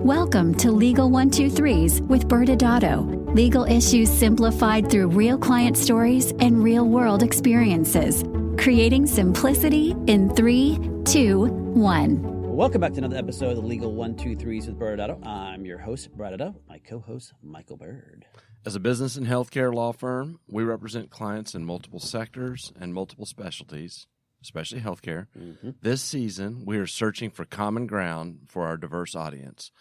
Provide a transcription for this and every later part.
Welcome to Legal 123s with ByrdAdatto. Legal issues simplified through real client stories and real-world experiences. Creating simplicity in 3, 2, 1. Welcome back to another episode of the Legal 123s with ByrdAdatto. I'm your host, ByrdAdatto, my co-host, Michael Byrd. As a business and healthcare law firm, we represent clients in multiple sectors and multiple specialties, especially healthcare. Mm-hmm. This season, we are searching for common ground for our diverse audience,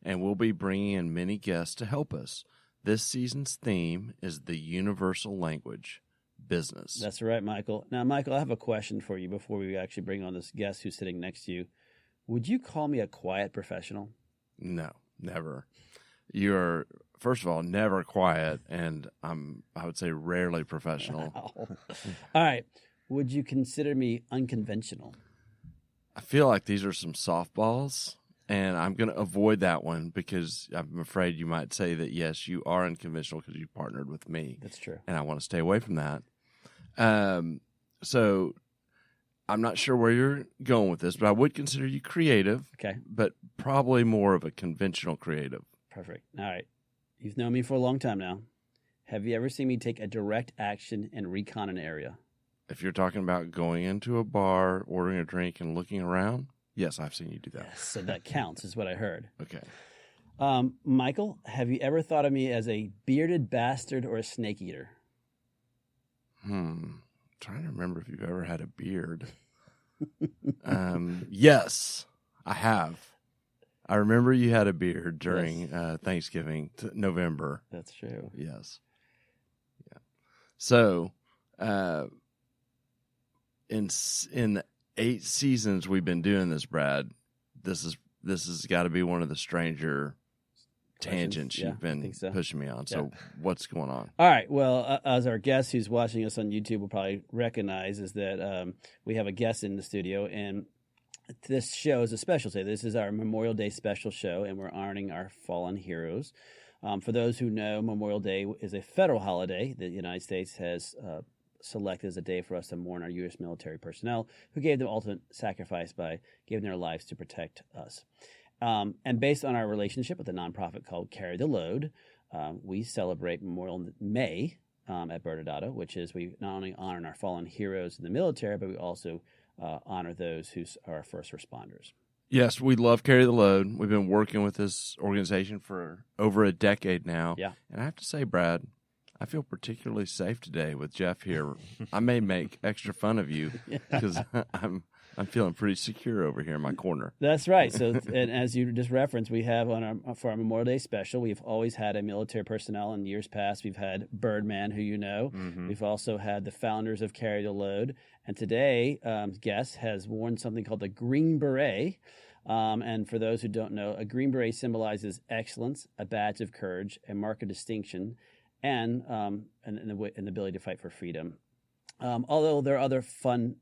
and we'll be bringing in many guests to help us. This season's theme is the universal language, business. That's right, Michael. Now, Michael, I have a question for you before we actually bring on this guest who's sitting next to you. Would you call me a quiet professional? No, never. You're, first of all, never quiet, and I would say rarely professional. Wow. All right. Would you consider me unconventional? I feel like these are some softballs, and I'm going to avoid that one because I'm afraid you might say that, yes, you are unconventional because you partnered with me. That's true. And I want to stay away from that. So I'm not sure where you're going with this, but I would consider you creative. Okay. But probably more of a conventional creative. Perfect. All right. You've known me for a long time now. Have you ever seen me take a direct action and recon an area? If you're talking about going into a bar, ordering a drink, and looking around, yes, I've seen you do that. Yes, so that counts is what I heard. Okay. Michael, have you ever thought of me as a bearded bastard or a snake eater? Trying to remember if you've ever had a beard. Yes, I have. I remember you had a beard during Thanksgiving, November. That's true. Yes. Yeah. So, in 8 seasons we've been doing this, Brad, this has got to be one of the stranger tangents you've been pushing me on. So what's going on? All right. Well, as our guest who's watching us on YouTube will probably recognize is that we have a guest in the studio, and this show is a special day. This is our Memorial Day special show, and we're honoring our fallen heroes. For those who know, Memorial Day is a federal holiday that the United States has selected as a day for us to mourn our U.S. military personnel who gave the ultimate sacrifice by giving their lives to protect us. And based on our relationship with a nonprofit called Carry the Load, we celebrate Memorial May at ByrdAdatto, which is we not only honor our fallen heroes in the military, but we also honor those who are first responders. Yes, we love Carry the Load. We've been working with this organization for over a decade now. Yeah. And I have to say, Brad, I feel particularly safe today with Jeff here. I may make extra fun of you because I'm feeling pretty secure over here in my corner. That's right. So, and as you just referenced, we have for our Memorial Day special, we've always had a military personnel. In years past, we've had Birdman, who you know. Mm-hmm. We've also had the founders of Carry the Load. And today, guest has worn something called the Green Beret. And for those who don't know, a Green Beret symbolizes excellence, a badge of courage, a mark of distinction, and the ability to fight for freedom. Although there are other fun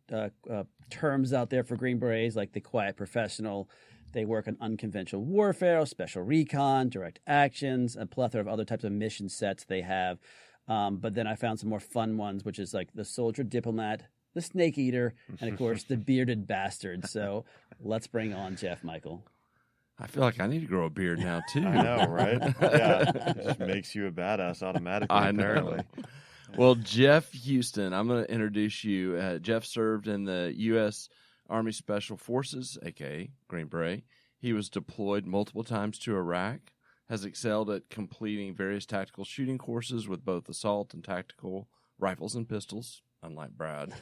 terms out there for Green Berets, like the quiet professional. They work on unconventional warfare, special recon, direct actions, a plethora of other types of mission sets they have. But then I found some more fun ones, which is like the soldier diplomat, the snake eater, and of course the bearded bastard. So let's bring on Jeff, Michael. I feel like I need to grow a beard now, too. I know, right? Yeah, it just makes you a badass automatically, apparently. Well, Jeff Houston, I'm going to introduce you. Jeff served in the U.S. Army Special Forces, a.k.a. Green Beret. He was deployed multiple times to Iraq, has excelled at completing various tactical shooting courses with both assault and tactical rifles and pistols, unlike Brad,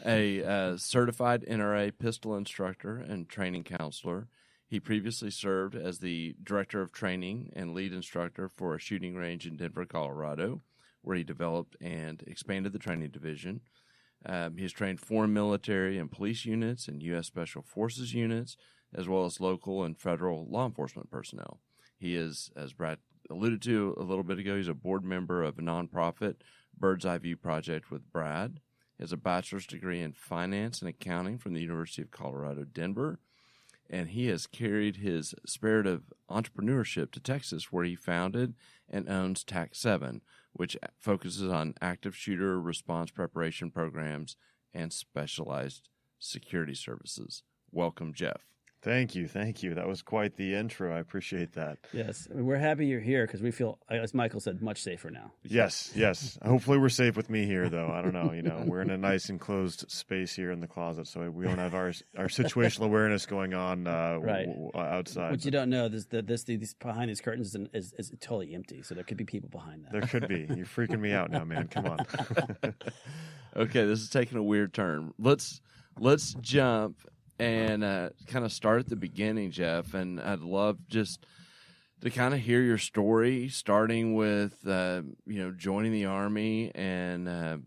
a certified NRA pistol instructor and training counselor. He previously served as the director of training and lead instructor for a shooting range in Denver, Colorado, where he developed and expanded the training division. He has trained foreign military and police units and U.S. Special Forces units, as well as local and federal law enforcement personnel. He is, as Brad alluded to a little bit ago, he's a board member of a nonprofit, Bird's Eye View Project with Brad. He has a bachelor's degree in finance and accounting from the University of Colorado, Denver. And he has carried his spirit of entrepreneurship to Texas, where he founded and owns TAC7, which focuses on active shooter response preparation programs and specialized security services. Welcome, Jeff. Thank you. That was quite the intro. I appreciate that. Yes, I mean, we're happy you're here because we feel, as Michael said, much safer now. Yes. Hopefully we're safe with me here, though. I don't know. We're in a nice enclosed space here in the closet, so we don't have our situational awareness going on Right. outside. What you don't know is that this behind these curtains is totally empty, so there could be people behind that. There could be. You're freaking me out now, man. Come on. Okay, this is taking a weird turn. Let's jump and kind of start at the beginning, Jeff. And I'd love just to kind of hear your story, starting with joining the Army and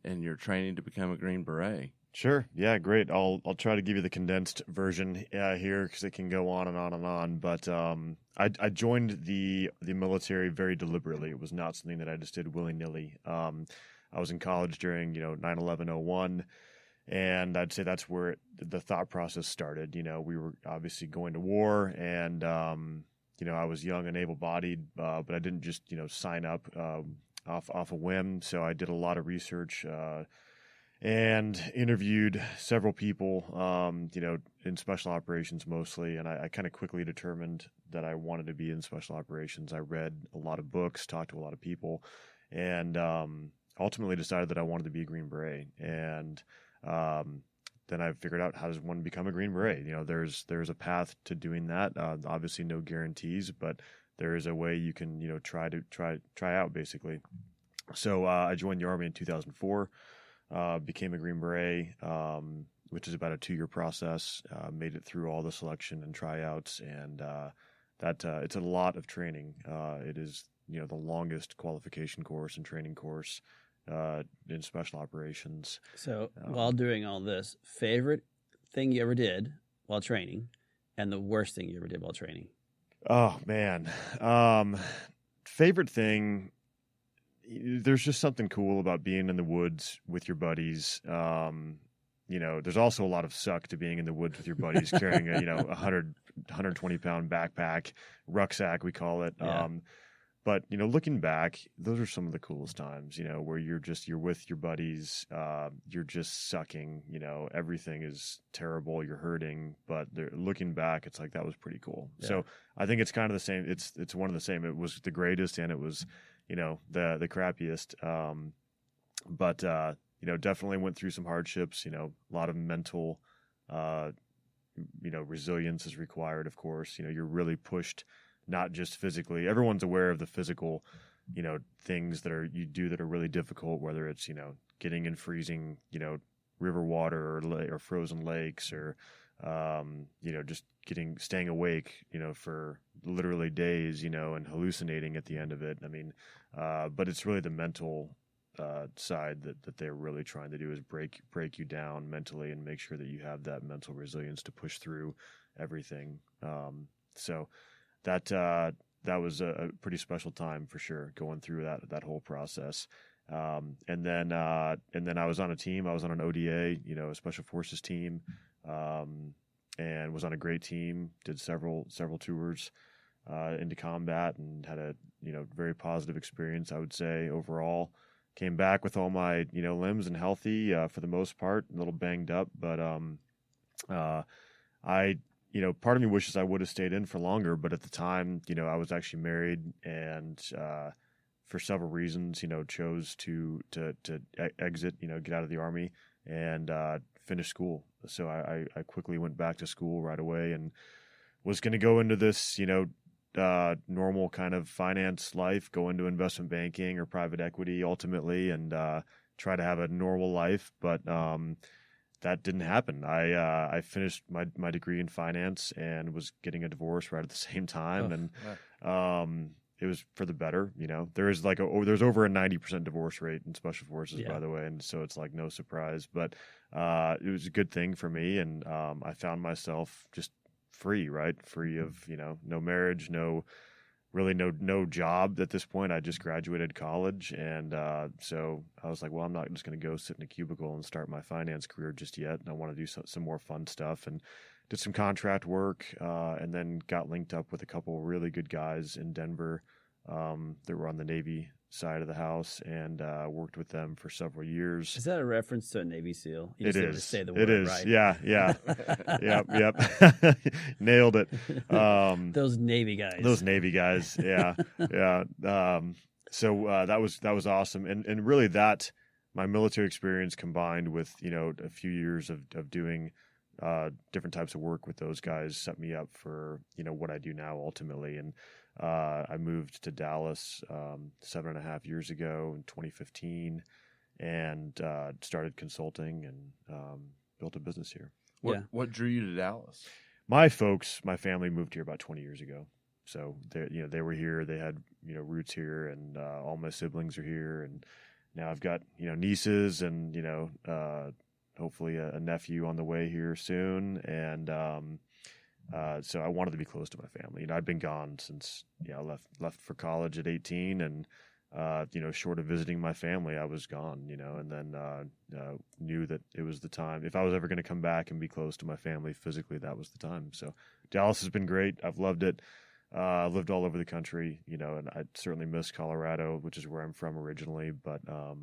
your training to become a Green Beret. Sure. Yeah, great. I'll try to give you the condensed version here because it can go on and on and on. But I joined the military very deliberately. It was not something that I just did willy-nilly. I was in college during 9/11/01, and I'd say that's where the thought process started. We were obviously going to war, and I was young and able-bodied, but I didn't just sign up off a whim. So I did a lot of research. And interviewed several people, in special operations mostly, and I kind of quickly determined that I wanted to be in special operations. I read a lot of books, talked to a lot of people, and ultimately decided that I wanted to be a Green Beret. And then I figured out how does one become a Green Beret. There's a path to doing that. Obviously, no guarantees, but there is a way you can try out basically. So I joined the Army in 2004. Became a Green Beret, which is about a 2-year process. Made it through all the selection and tryouts, and it's a lot of training. It is the longest qualification course and training course in special operations. So while doing all this, favorite thing you ever did while training, and the worst thing you ever did while training? Oh man, favorite thing. There's just something cool about being in the woods with your buddies. There's also a lot of suck to being in the woods with your buddies, carrying a 120 pound backpack, rucksack we call it. Yeah. But looking back, those are some of the coolest times. Where you're with your buddies, you're just sucking. Everything is terrible. You're hurting, but looking back, it's like that was pretty cool. Yeah. So I think it's kind of the same. It's one of the same. It was the greatest, and it was the crappiest. But definitely went through some hardships, a lot of mental, resilience is required, of course. You're really pushed, not just physically. Everyone's aware of the physical, things that you do that are really difficult, whether it's, getting in freezing, river water or frozen lakes or, just staying awake, for literally days, and hallucinating at the end of it. I mean, but it's really the mental side that they're really trying to do is break you down mentally and make sure that you have that mental resilience to push through everything. So that was a pretty special time for sure, going through that whole process. And then I was on a team. I was on an ODA, a special forces team, and was on a great team. Did several tours into combat and had a very positive experience, I would say, overall. Came back with all my limbs and healthy for the most part, a little banged up, but I part of me wishes I would have stayed in for longer, but at the time I was actually married and for several reasons chose to exit, get out of the Army and finish school. So I quickly went back to school right away and was going to go into this normal kind of finance life, go into investment banking or private equity ultimately, and try to have a normal life. But that didn't happen. I finished my degree in finance and was getting a divorce right at the same time. It was for the better. There's over a 90% divorce rate in special forces, by the way. And so it's like no surprise, but it was a good thing for me. And I found myself just free of, no marriage, no job at this point. I just graduated college. And so I was like, well, I'm not just going to go sit in a cubicle and start my finance career just yet. And I want to do some more fun stuff, and did some contract work, and then got linked up with a couple of really good guys in Denver that were on the Navy side of the house and worked with them for several years. Is that a reference to a Navy SEAL? You It just didn't is. just say the It word, is. right? Yeah. Yep. Nailed it. Those Navy guys. Those Navy guys. Yeah. So that was awesome. And really that my military experience combined with, a few years of doing different types of work with those guys set me up for, what I do now ultimately. And I moved to Dallas 7.5 years ago in 2015 and started consulting and built a business here. What drew you to Dallas? My family moved here about 20 years ago. So they were here, they had, roots here, and all my siblings are here. And now I've got, nieces and, hopefully a nephew on the way here soon. And so I wanted to be close to my family. I'd been gone since I left for college at 18, and short of visiting my family, I was gone. And then knew that it was the time. If I was ever going to come back and be close to my family physically, that was the time. So Dallas has been great. I've loved it. I've lived all over the country, and I certainly miss Colorado, which is where I'm from originally, but I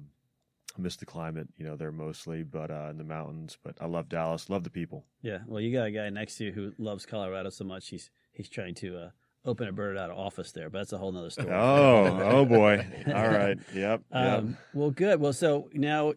miss the climate, there mostly, but in the mountains. But I love Dallas, love the people. Yeah, well, you got a guy next to you who loves Colorado so much, he's trying to open a ByrdAdatto office there, but that's a whole nother story. Oh boy. All right. Yep. Well, good. Well, so now,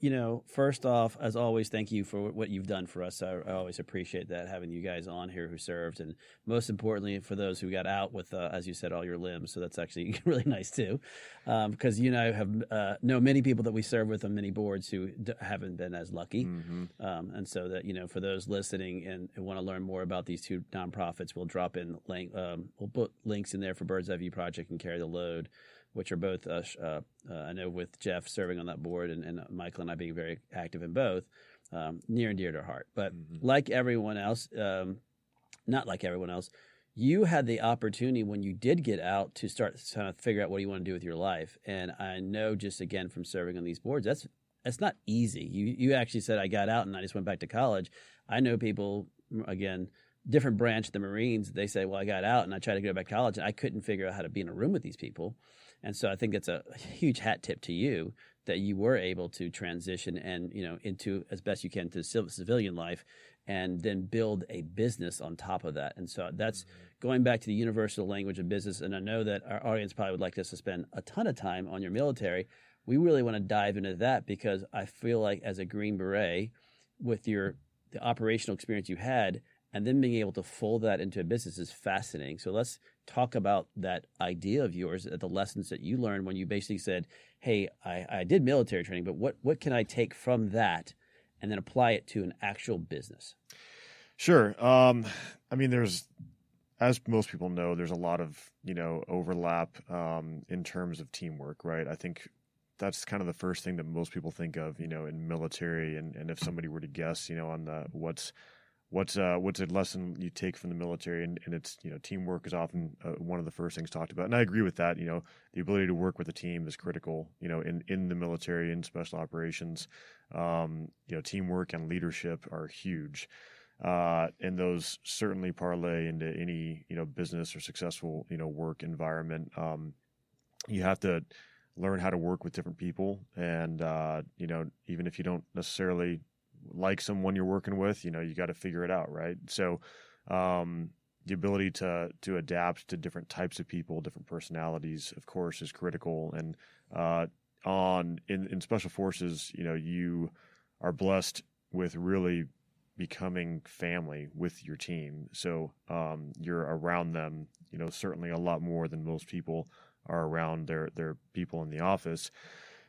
first off, as always, thank you for what you've done for us. I always appreciate that, having you guys on here who served. And most importantly, for those who got out with, as you said, all your limbs. So that's actually really nice too. Because you and I have know many people that we serve with on many boards who haven't been as lucky. Mm-hmm. And so that, for those listening and want to learn more about these two nonprofits, we'll drop in we'll put links in there for Bird's Eye View Project and Carry the Load, which are both, I know with Jeff serving on that board and Michael and I being very active in both, near and dear to our heart. But like everyone else, not like everyone else, you had the opportunity when you did get out to start trying to figure out what you want to do with your life. And I know just, again, from serving on these boards, that's not easy. You actually said, I got out and I just went back to college. I know people, again, different branch of the Marines, they say, well, I got out and I tried to go back to college and I couldn't figure out how to be in a room with these people. And so I think that's a huge hat tip to you that you were able to transition and, into as best you can to civilian life and then build a business on top of that. And so that's going back to the universal language of business. And I know that our audience probably would like us to spend a ton of time on your military. We really want to dive into that because I feel like as a Green Beret, with the operational experience you had, and then being able to fold that into a business is fascinating. So let's talk about that idea of yours, the lessons that you learned when you basically said, hey, I did military training, but what can I take from that and then apply it to an actual business? Sure. There's, as most people know, there's a lot of, overlap in terms of teamwork, right? I think that's kind of the first thing that most people think of, in military. And if somebody were to guess, on the what's a lesson you take from the military, and it's, teamwork is often one of the first things talked about. And I agree with that. The ability to work with a team is critical, in the military, in special operations. Teamwork and leadership are huge. And those certainly parlay into any, business or successful, work environment. You have to learn how to work with different people. And, even if you don't necessarily like someone you're working with, you got to figure it out. Right. So, the ability to adapt to different types of people, different personalities, of course, is critical. And, in special forces, you are blessed with really becoming family with your team. So, you're around them, certainly a lot more than most people are around their people in the office.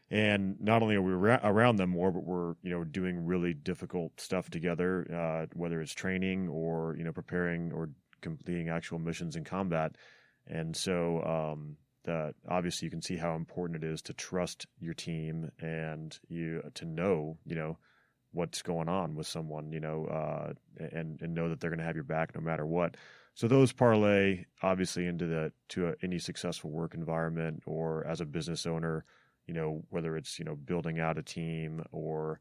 And not only are we around them more, but we're, doing really difficult stuff together, whether it's training or, preparing or completing actual missions in combat. And so obviously you can see how important it is to trust your team and to know, what's going on with someone, and know that they're going to have your back no matter what. So those parlay obviously into any successful work environment or as a business owner, whether it's, building out a team or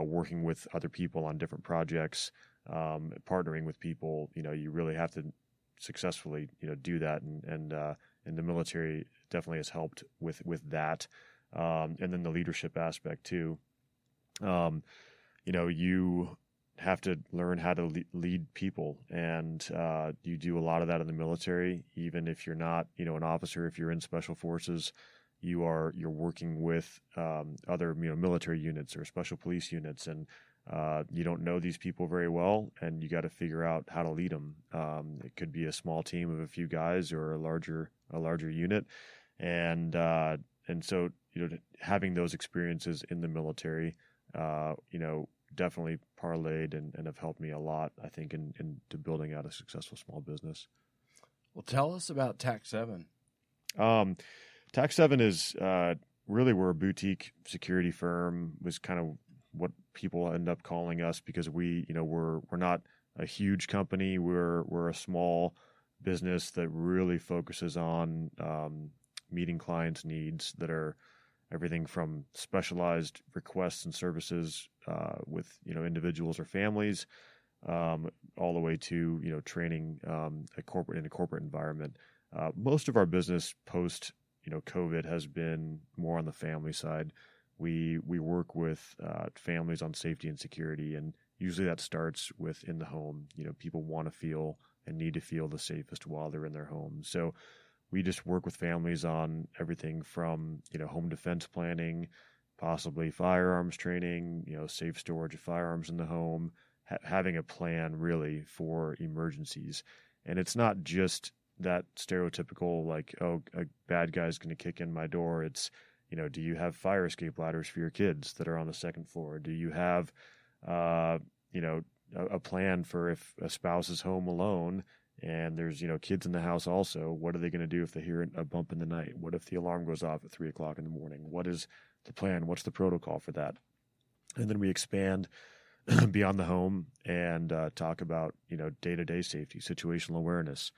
working with other people on different projects, partnering with people, you really have to successfully do that, and the military definitely has helped with that, and then the leadership aspect too. You have to learn how to lead people, and you do a lot of that in the military. Even if you're not an officer, if you're in special forces, you're working with other military units or special police units, and you don't know these people very well, and you got to figure out how to lead them. It could be a small team of a few guys or a larger unit, and so having those experiences in the military, definitely parlayed and have helped me a lot, I think, into building out a successful small business. Well, tell us about Tac 7. Tac 7 is really, we're a boutique security firm, was kind of what people end up calling us, because we're not a huge company. We're a small business that really focuses on meeting clients' needs that are everything from specialized requests and services with individuals or families, all the way to training in a corporate environment. Most of our business post COVID has been more on the family side. We work with families on safety and security, and usually that starts with in the home. People want to feel and need to feel the safest while they're in their home. So we just work with families on everything from home defense planning, possibly firearms training, safe storage of firearms in the home, having a plan really for emergencies. And it's not just that stereotypical like, oh, a bad guy's going to kick in my door. It's do you have fire escape ladders for your kids that are on the second floor? Do you have, a plan for if a spouse is home alone and there's, kids in the house also? What are they going to do if they hear a bump in the night? What if the alarm goes off at 3:00 in the morning? What is the plan? What's the protocol for that? And then we expand beyond the home and talk about, day-to-day safety, situational awareness,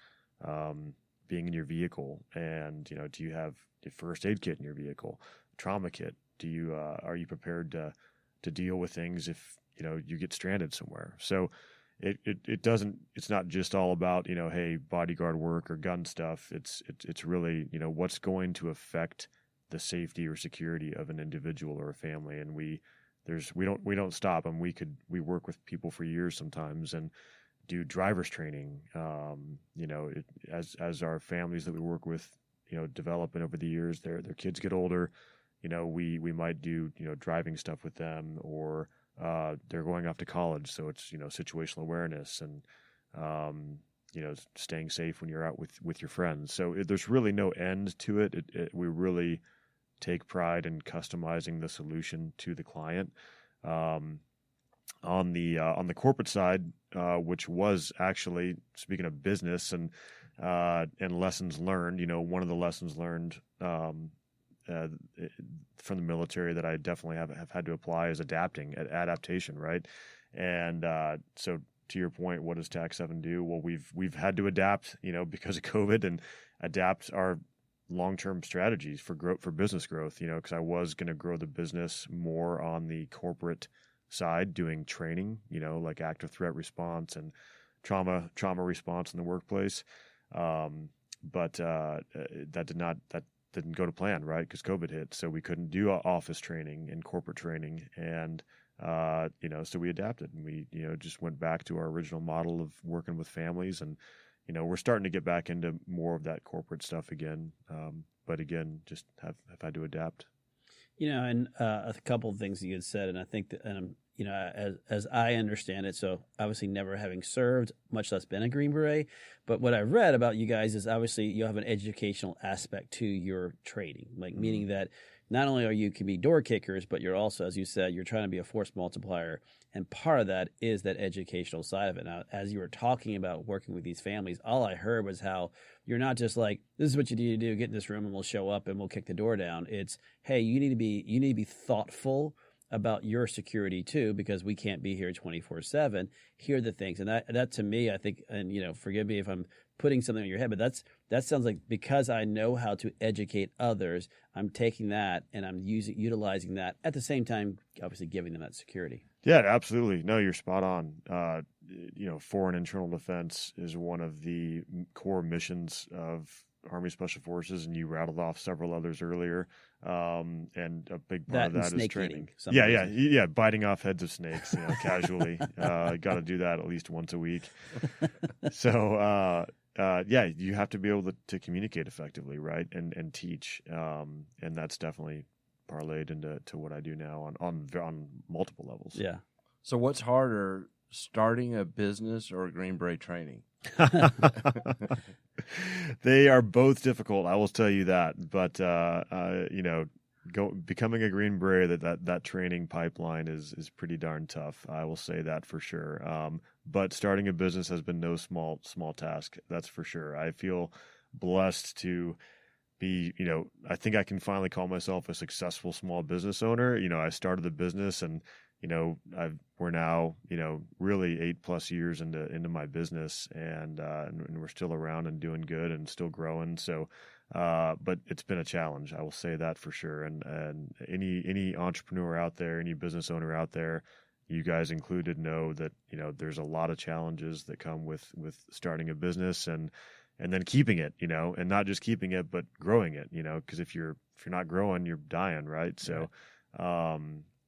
being in your vehicle, and do you have a first aid kit in your vehicle, trauma kit? Do you are you prepared to deal with things if you get stranded somewhere? So it's not just all about hey, bodyguard work or gun stuff. It's really what's going to affect the safety or security of an individual or a family, and we don't stop. And we work with people for years sometimes and do driver's training. As our families that we work with, develop, and over the years their kids get older, we might do driving stuff with them, or they're going off to college, so it's situational awareness and staying safe when you're out with your friends. So there's really no end to it. We really take pride in customizing the solution to the client. On the corporate side, which was actually, speaking of business and lessons learned, one of the lessons learned from the military that I definitely have had to apply is adaptation, right? And so to your point, what does Tac 7 do? Well, we've had to adapt, because of COVID, and adapt our long-term strategies for business growth, because I was going to grow the business more on the corporate side, doing training, like active threat response and trauma response in the workplace. But that didn't go to plan, right? Because COVID hit, so we couldn't do office training and corporate training, and so we adapted, and we just went back to our original model of working with families, and we're starting to get back into more of that corporate stuff again. But again, just have had to adapt. And a couple of things you had said, and I think that, as I understand it, so obviously never having served, much less been a Green Beret, but what I've read about you guys is obviously you have an educational aspect to your training, like meaning that not only can be door kickers, but you're also, as you said, you're trying to be a force multiplier, and part of that is that educational side of it. Now, as you were talking about working with these families, all I heard was how you're not just like, this is what you need to do, get in this room and we'll show up and we'll kick the door down. It's, hey, you need to be thoughtful about your security too, because we can't be here 24/7. Here are the things, and that to me, I think, and forgive me if I'm putting something in your head, but that sounds like, because I know how to educate others, I'm taking that and I'm utilizing that at the same time, obviously giving them that security. Yeah, absolutely. No, you're spot on. foreign internal defense is one of the core missions of Army Special Forces, and you rattled off several others earlier. And a big part of that is training. Yeah. Biting off heads of snakes, casually. Got to do that at least once a week. So, you have to be able to communicate effectively, right? And teach. And that's definitely parlayed into what I do now on multiple levels. Yeah. So what's harder, starting a business or Green Beret training? They are both difficult, I will tell you that. But becoming a Green Beret, that training pipeline is pretty darn tough. I will say that for sure. But starting a business has been no small task. That's for sure. I feel blessed to be, I think I can finally call myself a successful small business owner. I started the business, and we're now, really 8+ years into my business, and we're still around and doing good and still growing. So, but it's been a challenge. I will say that for sure. And any entrepreneur out there, any business owner out there, you guys included, know that, there's a lot of challenges that come with starting a business and then keeping it, and not just keeping it, but growing it, because if you're not growing, you're dying. Right. So,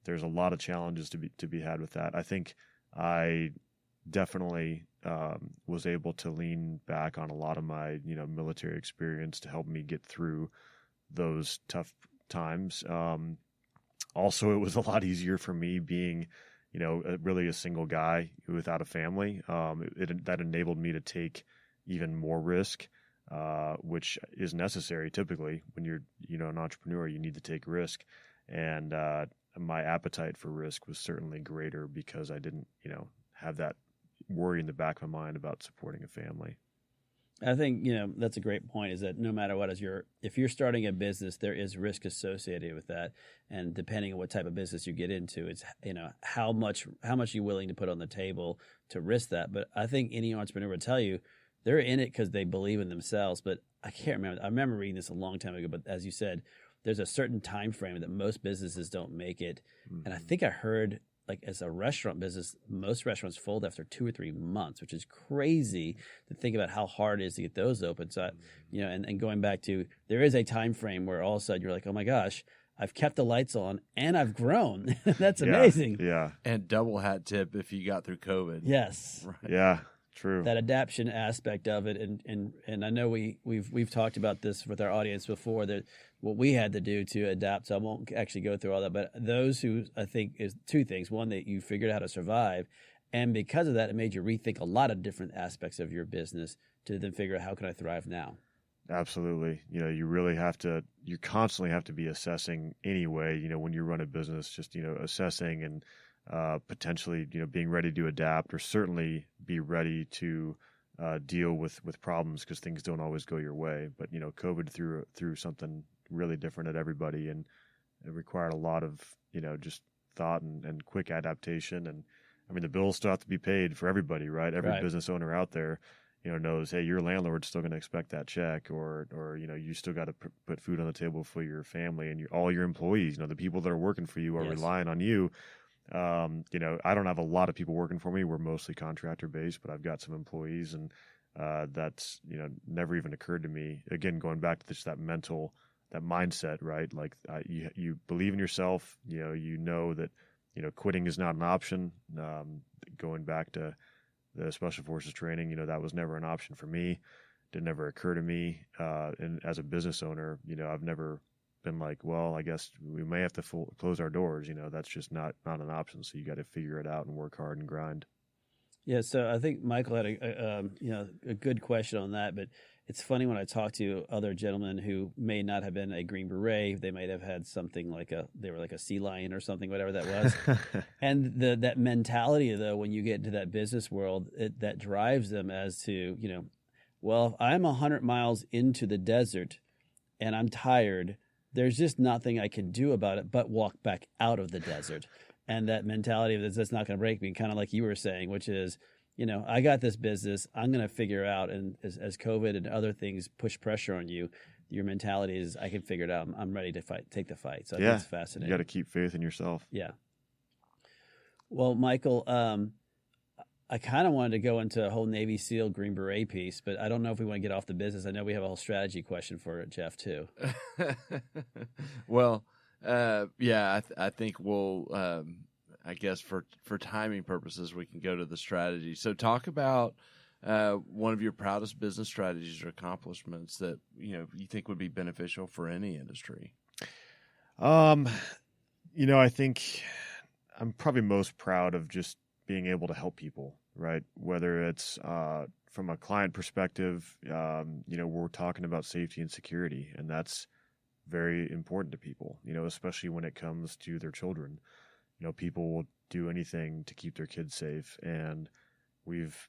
there's a lot of challenges to be had with that. I think I definitely was able to lean back on a lot of my military experience to help me get through those tough times. Also, it was a lot easier for me being really a single guy without a family. That enabled me to take even more risk, which is necessary typically when you're an entrepreneur. You need to take risk, and my appetite for risk was certainly greater because I didn't, have that worry in the back of my mind about supporting a family. I think, that's a great point, is that no matter what, if you're starting a business, there is risk associated with that. And depending on what type of business you get into, it's, how much you're willing to put on the table to risk that. But I think any entrepreneur would tell you they're in it because they believe in themselves. But I can't remember. I remember reading this a long time ago, but as you said, there's a certain time frame that most businesses don't make it. Mm-hmm. And I think I heard, like, as a restaurant business, most restaurants fold after 2 or 3 months, which is crazy to think about how hard it is to get those open. So, and going back to, there is a time frame where all of a sudden you're like, oh my gosh, I've kept the lights on and I've grown. That's amazing. Yeah. And double hat tip if you got through COVID. Yes. Right. Yeah. True. That adaptation aspect of it, and I know we've talked about this with our audience before, that what we had to do to adapt. So I won't actually go through all that, but those who, I think, is 2 things: one, that you figured out how to survive, and because of that, it made you rethink a lot of different aspects of your business to then figure out, how can I thrive now? Absolutely. You really have to. You constantly have to be assessing anyway. When you run a business, just assessing and potentially, being ready to adapt, or certainly be ready to deal with problems, because things don't always go your way. But COVID threw something really different at everybody, and it required a lot of just thought and quick adaptation. And I mean, the bills still have to be paid for everybody, right? Every business owner out there, knows, hey, your landlord's still going to expect that check, or you still got to put food on the table for your family and all your employees. The people that are working for you are relying on you. I don't have a lot of people working for me. We're mostly contractor based, but I've got some employees, and that's, never even occurred to me. Again, going back to just that mindset, right? Like, you believe in yourself, you know that, quitting is not an option. Going back to the Special Forces training, that was never an option for me. Didn't ever occur to me. And as a business owner, I've never been like, well, I guess we may have to close our doors. That's just not an option. So you got to figure it out and work hard and grind. Yeah. So I think Michael had a good question on that, but it's funny when I talk to other gentlemen who may not have been a Green Beret, they might have had something they were like a sea lion or something, whatever that was. And that mentality, though, when you get into that business world, that drives them as to, well, I'm 100 miles into the desert and I'm tired. There's just nothing I can do about it but walk back out of the desert. And that mentality of that's not going to break me, kind of like you were saying, which is, I got this business, I'm going to figure out. And as COVID and other things push pressure on you, your mentality is, I can figure it out. I'm ready to take the fight. So I think it's fascinating. You got to keep faith in yourself. Yeah. Well, Michael, I kind of wanted to go into a whole Navy SEAL Green Beret piece, but I don't know if we want to get off the business. I know we have a whole strategy question for Jeff too. Well, yeah, I think we'll, I guess for timing purposes, we can go to the strategy. So talk about one of your proudest business strategies or accomplishments that you think would be beneficial for any industry. I think I'm probably most proud of just being able to help people, right? Whether it's from a client perspective, we're talking about safety and security, and that's very important to people, especially when it comes to their children. People will do anything to keep their kids safe, and we've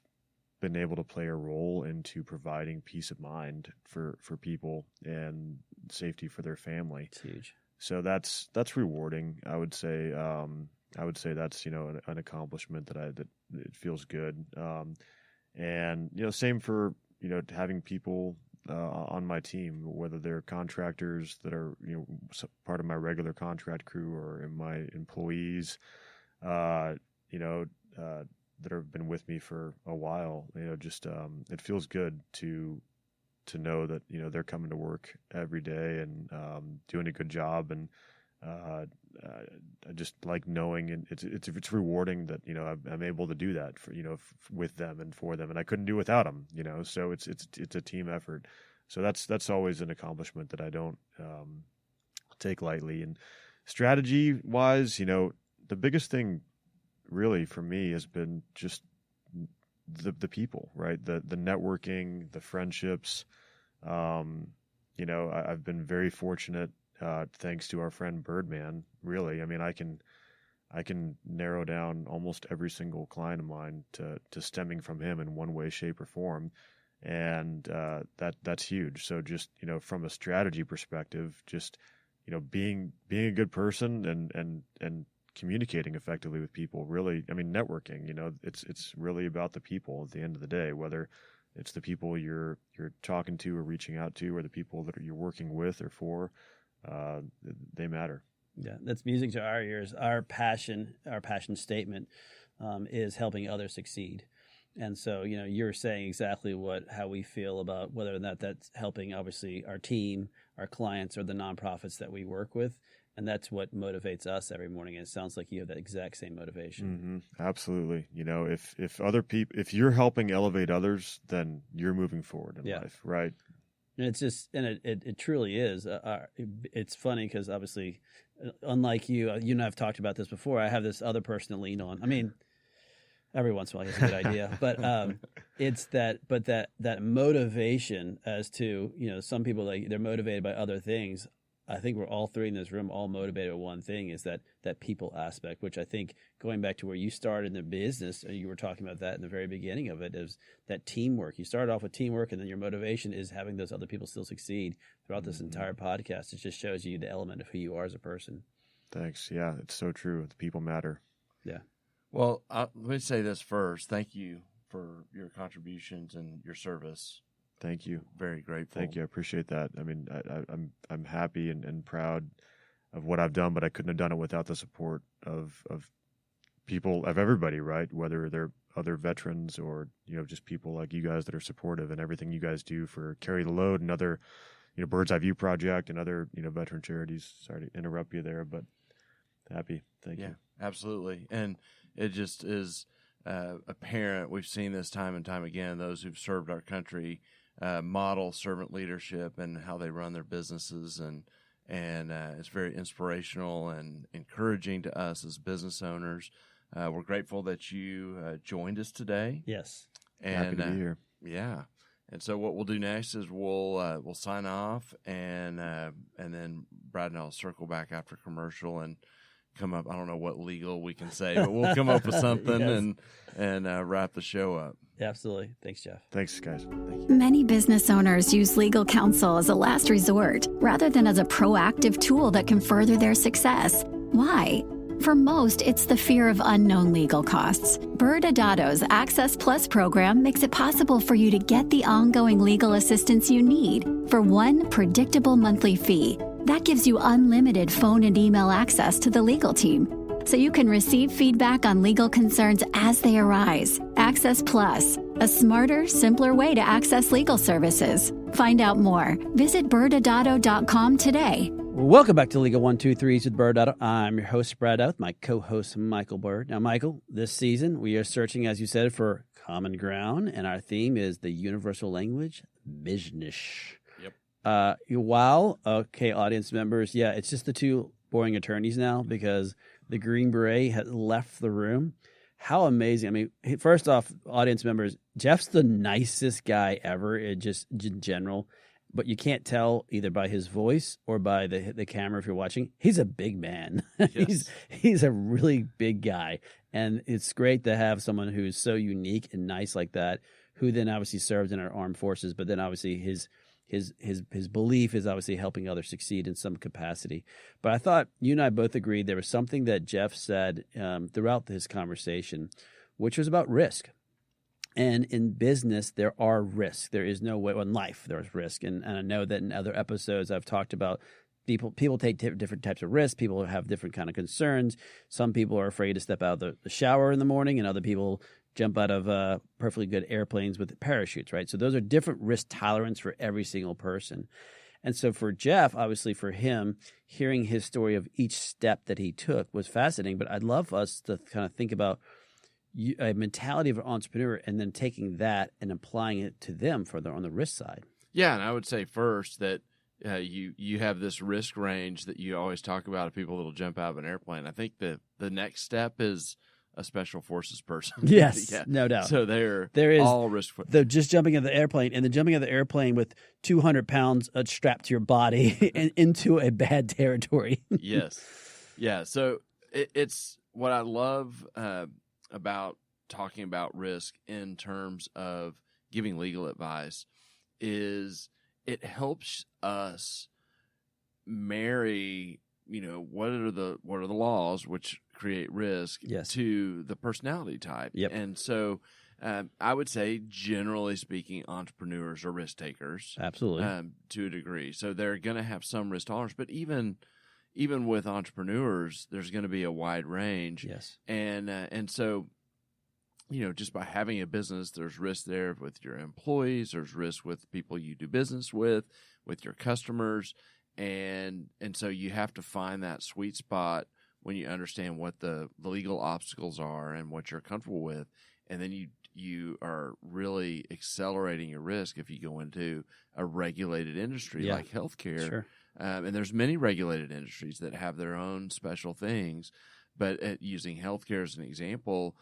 been able to play a role into providing peace of mind for people and safety for their family. It's huge. So that's rewarding. I would say that's an accomplishment that it feels good. And same for having people on my team, whether they're contractors that are part of my regular contract crew or in my employees, that have been with me for a while. It feels good to know that they're coming to work every day and doing a good job, and I just like knowing, and it's rewarding that I'm able to do that for with them and for them, and I couldn't do without them. So it's a team effort. So that's always an accomplishment that I don't take lightly. And strategy wise, the biggest thing really for me has been just the people, right? The networking, the friendships. I've been very fortunate, thanks to our friend Birdman. Really, I mean, I can narrow down almost every single client of mine to stemming from him in one way, shape, or form, and that's huge. So just from a strategy perspective, just being a good person and communicating effectively with people. Really, I mean, networking. It's really about the people at the end of the day, whether it's the people you're talking to or reaching out to, or the people that you're working with or for. They matter. Yeah, that's music to our ears. Our passion statement is helping others succeed. And so, you're saying exactly how we feel about whether or not that's helping, obviously, our team, our clients, or the nonprofits that we work with. And that's what motivates us every morning. And it sounds like you have that exact same motivation. Mm-hmm. Absolutely. If other people, if you're helping elevate others, then you're moving forward in life, right? And it's just, and it truly is. It's funny because obviously, unlike you and I've talked about this before. I have this other person to lean on. I mean, every once in a while, it's a good idea, but it's that motivation as to some people, like, they're motivated by other things. I think we're all three in this room all motivated by one thing, is that people aspect, which I think, going back to where you started in the business, you were talking about that in the very beginning of it, is that teamwork. You started off with teamwork, and then your motivation is having those other people still succeed throughout this entire podcast. It just shows you the element of who you are as a person. Thanks. Yeah, it's so true. The people matter. Yeah. Well, let me say this first. Thank you for your contributions and your service. Thank you. Very grateful. Thank you. I appreciate that. I mean, I'm happy and proud of what I've done, but I couldn't have done it without the support of people, of everybody, right? Whether they're other veterans or just people like you guys that are supportive, and everything you guys do for Carry the Load and other Bird's Eye View Project and other veteran charities. Sorry to interrupt you there, but happy. Thank you. Absolutely. And it just is apparent. We've seen this time and time again. Those who've served our country model servant leadership and how they run their businesses, and it's very inspirational and encouraging to us as business owners. We're grateful that you joined us today. Yes, and happy to be here. Yeah, and so what we'll do next is we'll sign off, and then Brad and I'll circle back after commercial and come up. I don't know what legal we can say, but we'll come up with something and wrap the show up. Absolutely. Thanks, Jeff. Thanks, guys. Thank you. Many business owners use legal counsel as a last resort rather than as a proactive tool that can further their success. Why? For most, it's the fear of unknown legal costs. ByrdAdatto's Access Plus program makes it possible for you to get the ongoing legal assistance you need for one predictable monthly fee. That gives you unlimited phone and email access to the legal team, so you can receive feedback on legal concerns as they arise, Access Plus, a smarter, simpler way to access legal services. Find out more. Visit ByrdAdatto.com today. Welcome back to Legal 123s with ByrdAdatto. I'm your host, ByrdAdatto, with my co-host, Michael Byrd. Now, Michael, this season we are searching, as you said, for common ground, and our theme is the universal language, business. Yep. Okay, audience members, yeah, it's just the two boring attorneys now because the Green Beret has left the room. How amazing. I mean, first off, audience members, Jeff's the nicest guy ever, just in general. But you can't tell either by his voice or by the camera if you're watching. He's a big man. Yes. he's a really big guy. And it's great to have someone who's so unique and nice like that, who then obviously serves in our armed forces. But then obviously his belief is obviously helping others succeed in some capacity. But I thought you and I both agreed there was something that Jeff said throughout his conversation, which was about risk. And in business, there are risks. There is no way. Well, in life, there's risk. And I know that in other episodes, I've talked about people take different types of risks. People have different kind of concerns. Some people are afraid to step out of the shower in the morning, and other people jump out of perfectly good airplanes with parachutes, right? So those are different risk tolerance for every single person. And so for Jeff, obviously for him, hearing his story of each step that he took was fascinating. But I'd love us to kind of think about a mentality of an entrepreneur and then taking that and applying it to them on the risk side. Yeah, and I would say first that you have this risk range that you always talk about of people that will jump out of an airplane. I think the next step is a special forces person. Yes, yeah. No doubt. So there is all risk. They're just jumping out of the airplane and then jumping out of the airplane with 200 pounds strapped to your body and into a bad territory. Yes. Yeah. So it's what I love about talking about risk in terms of giving legal advice is it helps us marry, what are the laws which create risk to the personality type. Yep. And so I would say, generally speaking, entrepreneurs are risk takers. Absolutely. To a degree. So they're going to have some risk tolerance, but even with entrepreneurs, there's going to be a wide range. Yes. And so, just by having a business, there's risk there with your employees, there's risk with people you do business with your customers. And so you have to find that sweet spot when you understand what the legal obstacles are and what you're comfortable with. And then you are really accelerating your risk if you go into a regulated industry like healthcare. Sure. And there's many regulated industries that have their own special things. But using healthcare as an example,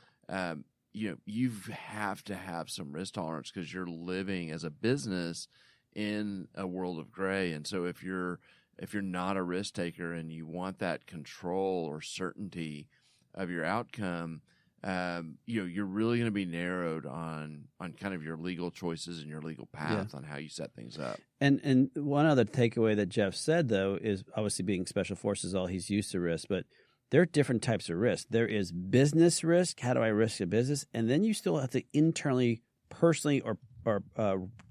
you have to have some risk tolerance because you're living as a business in a world of gray. And so if you're not a risk taker and you want that control or certainty of your outcome, you're really going to be narrowed on kind of your legal choices and your legal path on how you set things up. And one other takeaway that Jeff said, though, is obviously being special forces, all he's used to risk, but there are different types of risk. There is business risk. How do I risk a business? And then you still have to internally, personally, or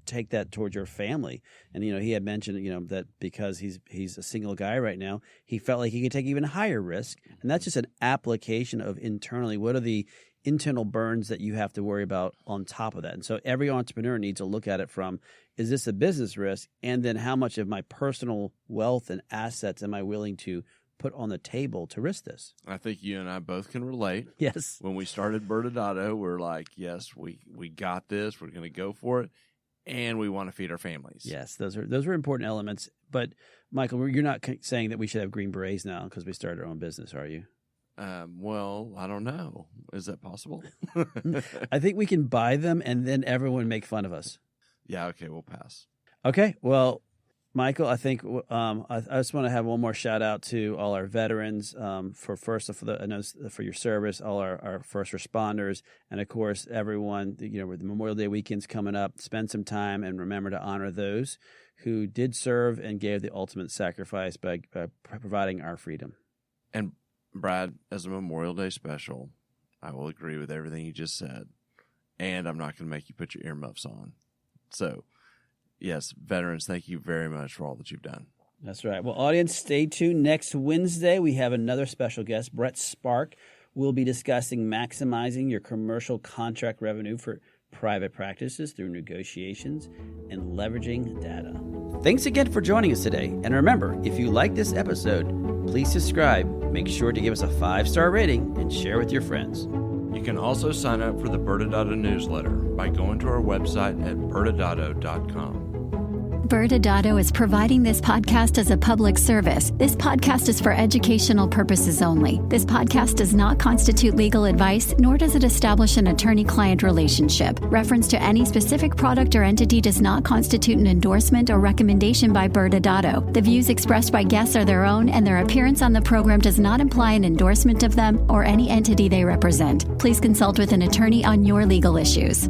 take that towards your family. And he had mentioned that because he's a single guy right now, he felt like he could take even higher risk. And that's just an application of internally. What are the internal burns that you have to worry about on top of that? And so every entrepreneur needs to look at it from, is this a business risk? And then how much of my personal wealth and assets am I willing to put on the table to risk this? I think you and I both can relate. Yes. When we started ByrdAdatto, we're like, yes, we got this. We're going to go for it, and we want to feed our families. Yes, those are important elements. But Michael, you're not saying that we should have Green Berets now because we started our own business, are you? Well, I don't know. Is that possible? I think we can buy them, and then everyone make fun of us. Yeah. Okay, we'll pass. Okay. Well, Michael, I think I just want to have one more shout out to all our veterans for your service, all our first responders, and of course everyone. With the Memorial Day weekend's coming up, spend some time and remember to honor those who did serve and gave the ultimate sacrifice by providing our freedom. And Brad, as a Memorial Day special, I will agree with everything you just said, and I'm not going to make you put your earmuffs on. So. Yes, veterans, thank you very much for all that you've done. That's right. Well, audience, stay tuned. Next Wednesday, we have another special guest, Brett Spark. We'll be discussing maximizing your commercial contract revenue for private practices through negotiations and leveraging data. Thanks again for joining us today. And remember, if you like this episode, please subscribe, make sure to give us a 5-star rating, and share with your friends. You can also sign up for the ByrdAdatto newsletter by going to our website at ByrdAdatto.com. ByrdAdatto is providing this podcast as a public service. This podcast is for educational purposes only. This podcast does not constitute legal advice, nor does it establish an attorney-client relationship. Reference to any specific product or entity does not constitute an endorsement or recommendation by ByrdAdatto. The views expressed by guests are their own, and their appearance on the program does not imply an endorsement of them or any entity they represent. Please consult with an attorney on your legal issues.